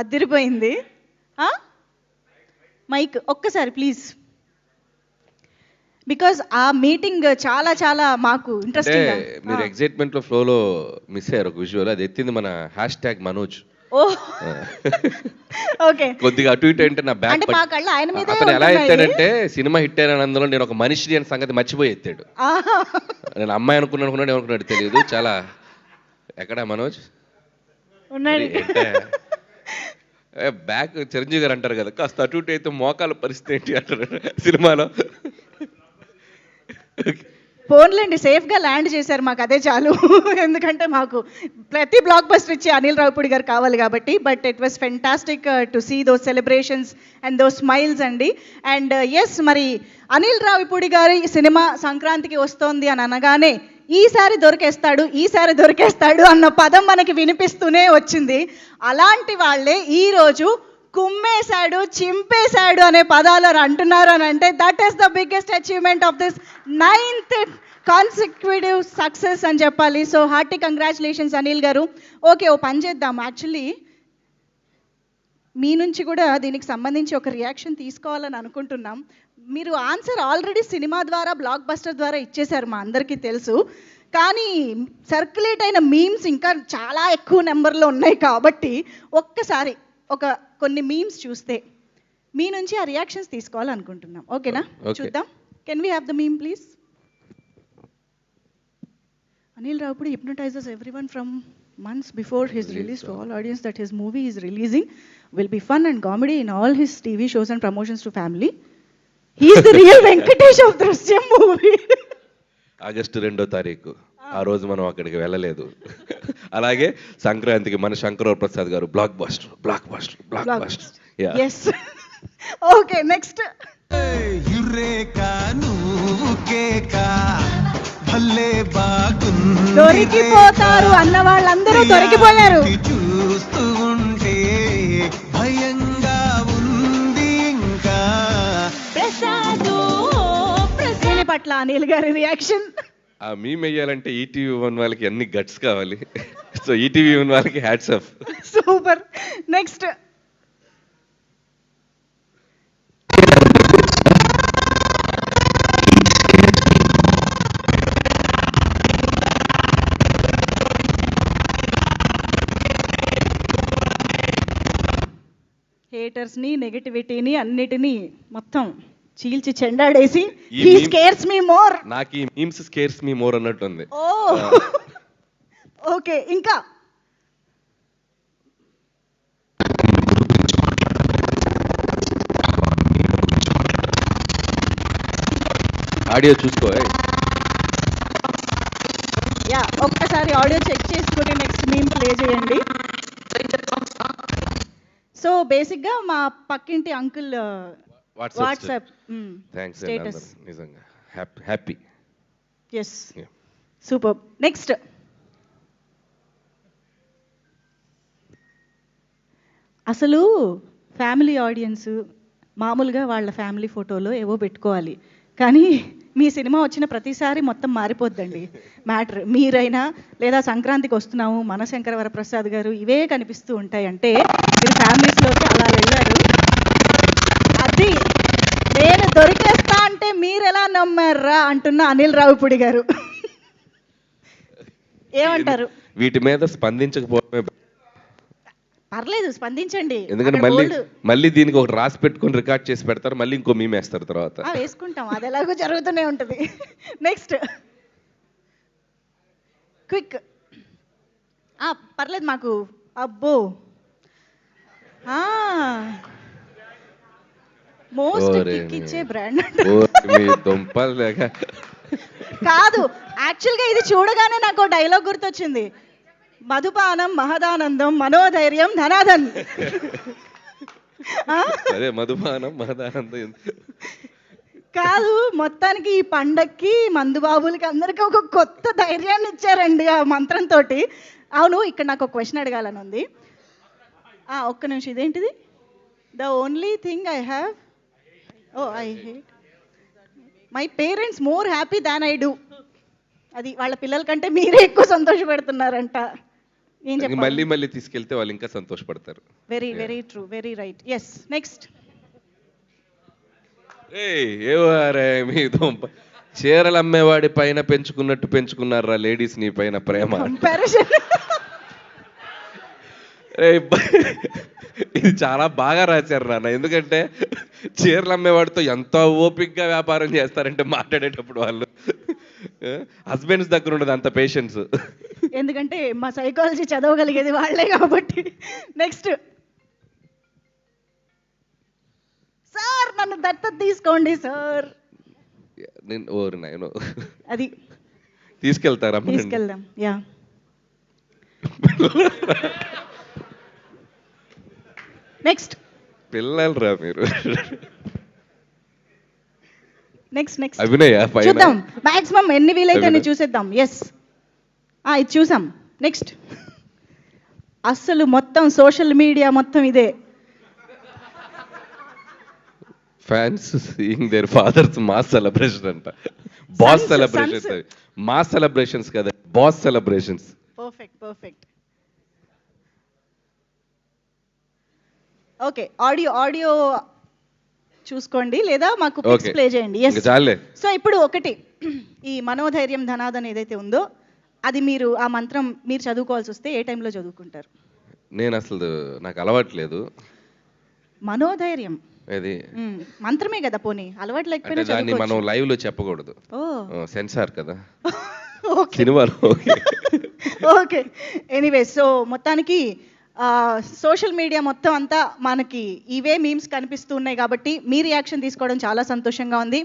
అదిరిపోయింది. మైక్ ఒక్కసారి please, because ఆ మీటింగ్ చాలా చాలా మాకు ఇంట్రెస్టింగ్. మీరు ఎక్సైట్మెంట్ లో ఫ్లో లో మిస్ అయ్యారు ఒక విజువల్, అది ఎత్తింది మన #మనోజ్. ఓ ఓకే, కొద్దిగా అటు ఇటు అంటే నా బ్యాక్ అంటే మా కళ్ళు ఆయన మీదే అతను ఎలా ఉంటున్నాయి. ఎత్తాడంటే సినిమా హిట్ అయిన అందులో నేను ఒక మనిషి అనే సంగతి మర్చిపోయి ఎత్తాడు. నేను అమ్మాయి అనుకున్నాడు ఏమనుకున్నాడు తెలియదు. చాలా ఎక్కడ మనోజ్ ఉన్నాడు. బ్యాక్ చిరంజీవి గారు అంటారు కదా, కాస్త అటు ఇటు అయితే మోకాల పరిస్థితి ఏంటి అంటారు సినిమాలో. ఫోన్లేండి, సేఫ్గా ల్యాండ్ చేశారు, మాకు అదే చాలు. ఎందుకంటే మాకు ప్రతి బ్లాక్ బస్టర్ ఇచ్చే అనిల్ రావిపూడి గారు కావాలి కాబట్టి. But it was fantastic to see those celebrations and those smiles అండి. అండ్ ఎస్, మరి అనిల్ రావిపూడి గారి సినిమా సంక్రాంతికి వస్తోంది అని అనగానే ఈసారి దొరికేస్తాడు అన్న పదం మనకి వినిపిస్తూనే వచ్చింది. అలాంటి వాళ్ళే ఈరోజు కుమ్మేశాడు, చింపేశాడు అనే పదాలు అంటున్నారు అని అంటే that is the biggest achievement of this 9th consecutive success అని చెప్పాలి. సో హార్టీ కంగ్రాచులేషన్స్ అనిల్ గారు. ఓకే, ఓ పని చేద్దాం. యాక్చువల్లీ మీ నుంచి కూడా దీనికి సంబంధించి ఒక రియాక్షన్ తీసుకోవాలని అనుకుంటున్నాం. మీరు ఆన్సర్ ఆల్రెడీ సినిమా ద్వారా, బ్లాక్ బస్టర్ ద్వారా ఇచ్చేశారు, మా అందరికీ తెలుసు. కానీ సర్క్యులేట్ అయిన మీమ్స్ ఇంకా చాలా ఎక్కువ నెంబర్లో ఉన్నాయి కాబట్టి ఒక్కసారి కొన్ని మీమ్స్ చూస్తే మీ నుంచి ఆ రియాక్షన్స్ తీసుకోవాలనుకుంటున్నాం. ఓకేనా? చూద్దాం. Can we have the meme please? Anil Ravipudi hypnotizes everyone from months before his release to all audience that his movie is releasing will be fun and comedy in all his TV shows and promotions to family. He is the real Venkatesh of Drishyam movie. August 2వ తారీఖు ఆ రోజు మనం అక్కడికి వెళ్ళలేదు. అలాగే సంక్రాంతికి మన శంకర్ ప్రసాద్ గారు block buster. Yes. Okay, next. దొరికిపోతారు అన్న వాళ్ళందరూ దొరికిపోయారు. చూస్తూ ఉంటే భయంగా ఉంది ఇంకా. దీని పట్ల అనిల్ గారి రియాక్షన్. ఆ మీమ్ వేయాలంటే ఈటీవీ 1 వాళ్ళకి అన్ని గట్స్ కావాలి. సో ఈటీవీ 1 వాళ్ళకి హ్యాట్స్ ఆఫ్. సూపర్. నెక్స్ట్. హేటర్స్ని, నెగటివిటీని అన్నిటినీ మొత్తం చీల్చి చెండాడేసి హీ స్కేర్స్ మీ మోర్. నాకు ఈ మీమ్స్ స్కేర్స్ మీ మోర్ అన్నట్టుంది. ఓ ఓకే, ఇంకా ఆడియో చూసుకో. యా, ఒక్కసారి ఆడియో చెక్ చేసుకుని నెక్స్ట్ మీమ్ ప్లే చేయండి. సో బేసిక్గా మా పక్కింటి అంకుల్ వాట్సాప్ స్టేటస్. నిజంగా హ్యాపీ. Yes, super. నెక్స్ట్. అసలు ఫ్యామిలీ ఆడియన్స్ మామూలుగా వాళ్ళ ఫ్యామిలీ ఫోటోలో ఏవో పెట్టుకోవాలి, కానీ మీ సినిమా వచ్చిన ప్రతిసారి మొత్తం మారిపోద్దండి మ్యాటర్. మీరైనా లేదా సంక్రాంతికి వస్తున్నాము మన శంకర వరప్రసాద్ గారు ఇవే కనిపిస్తూ ఉంటాయి. అంటే మీరు ఫ్యామిలీస్లోకి అలా వెళ్ళారు. అది నేను దొరికేస్తా అంటే మీరు ఎలా నమ్మారా అంటున్న అనిల్ రావిపూడి గారు. ఏమంటారు? వీటి మీద స్పందించకపోవడమే. పర్లేదు, స్పందించండి. ఎందుకంటే మళ్ళీ దీనికి ఒకటి రాసి పెట్టుకొని రికార్డ్ చేసి పెడతారు, మళ్ళీ ఇంకో మీమ్ వేస్తారు తర్వాత. వేసుకుంటాం, అది ఎలాగో జరుగుతూనే ఉంటుంది. నెక్స్ట్. క్విక్. పర్లేదు మాకు. అబ్బో, మోస్ట్ కిక్ ఇచ్చే బ్రాండ్ కాదు. యాక్చువల్గా ఇది చూడగానే నాకు డైలాగ్ గుర్తొచ్చింది. మధుపానం మహదానందం మనోధైర్యం ధనాధన్. అదే మధుపానం మహదానందం కాదు, మొత్తానికి ఈ పండక్కి మందుబాబులకి అందరికీ ఒక కొత్త ధైర్యాన్ని ఇచ్చారండి ఆ మంత్రంతో. అవును, ఇక్కడ నాకు ఒక క్వశ్చన్ అడగాలని ఉంది. ఒక్క నిమిషం. ఇదేంటిది? The only thing I have I hate my parents more happy than I do. అది వాళ్ళ పిల్లల కంటే మీరే ఎక్కువ సంతోషపెడుతున్నారంట. ఏం చెప్పాలి? మళ్ళీ మళ్ళీ తీసుకెళ్తే వాళ్ళు ఇంకా సంతోషపడతారు. Very very true, very right. Yes, next. ఏవారే మీ దుంప, చీరలు అమ్మేవాడి పైన పెంచుకున్నట్టు పెంచుకున్నారా లేడీస్ నీ పైన ప్రేమ. కంపారిజన్. ఇది చాలా బాగా రాశారు నాన్న, ఎందుకంటే చీరలు అమ్మేవాడితో ఎంత ఓపిక్గా వ్యాపారం చేస్తారంటే మాట్లాడేటప్పుడు వాళ్ళు. హస్బెండ్స్ దగ్గర ఉండదు అంత పేషెన్స్. ఎందుకంటే మా సైకాలజీ చదవగలిగేది వాళ్ళే కాబట్టి. నెక్స్ట్. సార్ నన్ను దత్తత తీసుకోండి సార్. ఓరు నాయనో, అది తీసుకెళ్తారా? తీసుకెళ్దాం. Yeah, next. పిల్లలు రా మీరు. నెక్స్ట్ నెక్స్ట్ అభినయ పైన చూద్దాం, మాక్సిమం ఎన్ని వీలైతే అన్ని అభినయ్. చూసేద్దాం. ఎస్, ఇది చూసాం. నెక్స్ట్. అస్సలు మొత్తం సోషల్ మీడియా మొత్తం ఇదే. Fans seeing their fathers mass celebration అంట. Boss Sons, celebrations sons. అవి, మాస్ సెలబ్రేషన్స్ కదా, boss celebrations. Perfect perfect. Okay, audio చూసుకోండి లేదా మాకు పిక్స్ Okay. ప్లే చేయండి. ఇంకా చాలే. సో ఇప్పుడు ఒకటి, ఈ మనోధైర్యం ధనాదన్ ఏదైతే ఉందో అది మీరు ఆ మంత్రం మీరు చదువుకోవాల్సి వస్తే ఏ టైంలో చదువుకుంటారు? నేను అసలు నాకు అలవాట్లేదు. మనోధైర్యం అది మంత్రమే కదా, పోనీ అలవాటు అంటే లేకపోయినా దాన్ని మనం చదువుకోవచ్చు. లైవ్ లో చెప్పకూడదు, ఓ సెన్సార్ కదా ఓకే సినిమాలో. ఓకే. ఎనీవే, సో మొత్తానికి సోషల్ మీడియా మొత్తం అంతా మనకి ఇవే మీమ్స్ కనిపిస్తూ ఉన్నాయి కాబట్టి మీ రియాక్షన్ తీసుకోవడం చాలా సంతోషంగా ఉంది.